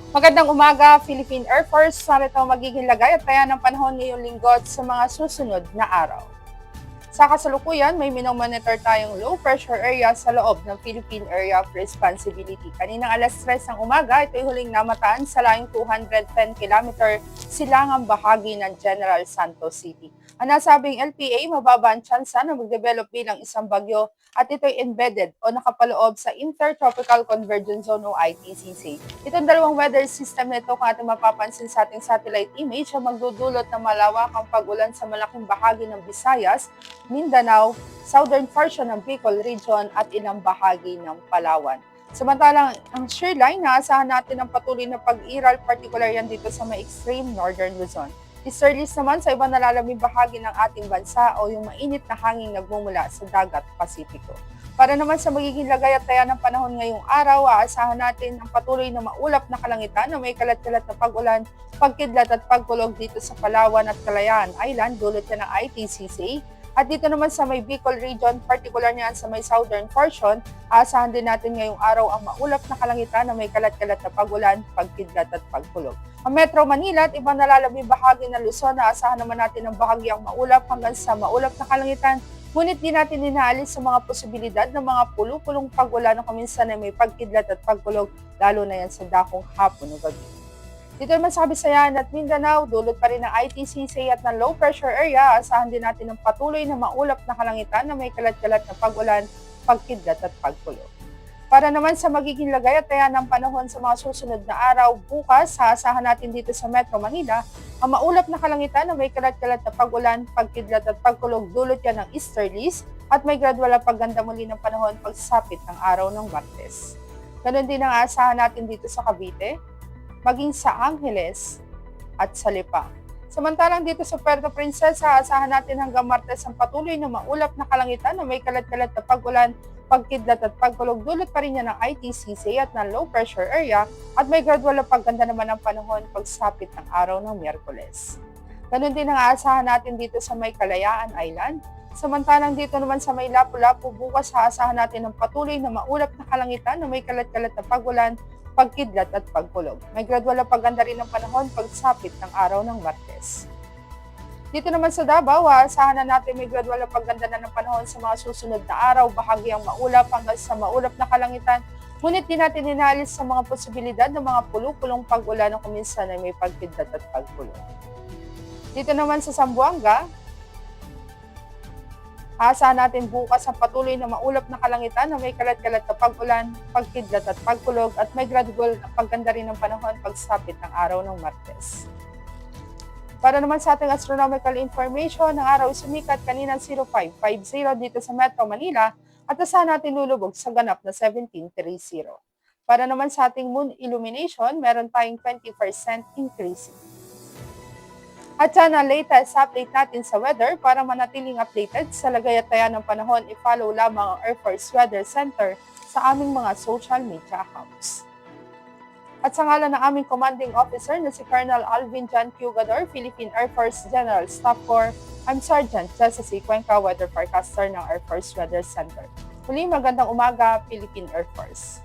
Magandang umaga, Philippine Air Force. Narito ang magiging lagay at taya ng panahon ngayong linggo at sa mga susunod na araw. Sa kasalukuyan, may minomonitor tayong low pressure area sa loob ng Philippine Area of Responsibility. Kaninang alas 3 ng umaga, ito'y huling namataan sa layong 210 km silangang bahagi ng General Santos City. Ang nasabing LPA, mababa ang tsansa na mag-develop bilang isang bagyo at ito'y embedded o nakapaloob sa Intertropical Convergence Zone o ITCZ. Itong dalawang weather system nito kung ating mapapansin sa ating satellite image ang magdudulot ng malawakang pag-ulan sa malaking bahagi ng Visayas, Mindanao, southern portion ng Bicol Region at ilang bahagi ng Palawan. Samantalang ang shearline, naasahan natin ang patuloy na pag-iral, particular yan dito sa may extreme northern Luzon. Easterlies naman sa ibang nalalamig bahagi ng ating bansa o yung mainit na hangin nagmumula sa dagat Pasipiko. Para naman sa magiging lagay at taya ng panahon ngayong araw, aasahan natin ang patuloy na maulap na kalangitan na may kalat-kalat na pag-ulan, pagkidlat at pagkulog dito sa Palawan at Kalayaan Island, dulot yan ng ITCZ. At dito naman sa may Bicol Region, particular niyan sa may southern portion, aasahan din natin ngayong araw ang maulap na kalangitan na may kalat-kalat na pag-ulan, pagkidlat at pagkulog. Ang Metro Manila at ibang nalalabing bahagi ng Luzon, aasahan naman natin ang bahagyang maulap hanggang sa maulap na kalangitan. Ngunit di natin inaalis sa mga posibilidad ng mga pulupulong pag-ulan na kuminsan ay may pagkidlat at pagkulog, lalo na yan sa dakong hapon o gabi. Dito naman sa Kabisayan at Mindanao, dulot pa rin ng ITCZ at ng low pressure area, aasahan din natin ang patuloy na maulap na kalangitan na may kalat-kalat na pag-ulan, pagkidlat at pagkulog. Para naman sa magiging lagay at taya ng panahon sa mga susunod na araw, bukas, aasahan natin dito sa Metro Manila, ang maulap na kalangitan na may kalat-kalat na pag-ulan, pagkidlat at pagkulog, dulot yan ng easterlies at may gradual na pagganda muli ng panahon pagsapit ng araw ng Martes. Ganon din ang aasahan natin dito sa Cavite, maging sa Angeles at sa Lipa. Samantalang dito sa Puerto Princesa, aasahan natin hanggang Martes ang patuloy na maulap na kalangitan na may kalat-kalat na pag-ulan, pagkidlat at pagkulog, dulot pa rin yan ng ITCZ at ng low pressure area at may gradual na pagganda naman ng panahon pagsapit ng araw ng Miyerkules. Ganun din ang aasahan natin dito sa may Kalayaan Island. Samantalang dito naman sa may Lapu-Lapu, bukas aasahan natin ang patuloy na maulap na kalangitan na may kalat-kalat na pag-ulan, pagkidlat at pagkulog. May gradual na pagganda rin ng panahon pagsapit ng araw ng Martes. Dito naman sa Davao, aasahan na natin may gradual na pagganda na ng panahon sa mga susunod na araw, bahagyang maulap hanggang sa maulap na kalangitan. Ngunit di natin inaalis sa mga posibilidad ng mga pulupulong pag-ulan na kuminsan ay may pagkidlat at pagkulog. Dito naman sa Zamboanga, aasahan natin bukas ang patuloy na maulap na kalangitan na may kalat-kalat na pag-ulan, pagkidlat at pagkulog at may gradual na pagganda rin ng panahon pagsapit ng araw ng Martes. Para naman sa ating astronomical information, ang araw sumikat kaninang 0550 dito sa Metro Manila at asahan natin lulubog sa ganap na 1730. Para naman sa ating moon illumination, meron tayong 20% increasing. At yan ang latest update natin sa weather. Para manatiling updated sa lagay at taya ng panahon, i-follow lamang ang Air Force Weather Center sa aming mga social media accounts. At sa ngalan ng aming commanding officer na si Colonel Alvin John Cugador, Philippine Air Force General Staff Corps, I'm Sergeant Jessa C. Cuenca, Weather Forecaster ng Air Force Weather Center. Muli, magandang umaga, Philippine Air Force.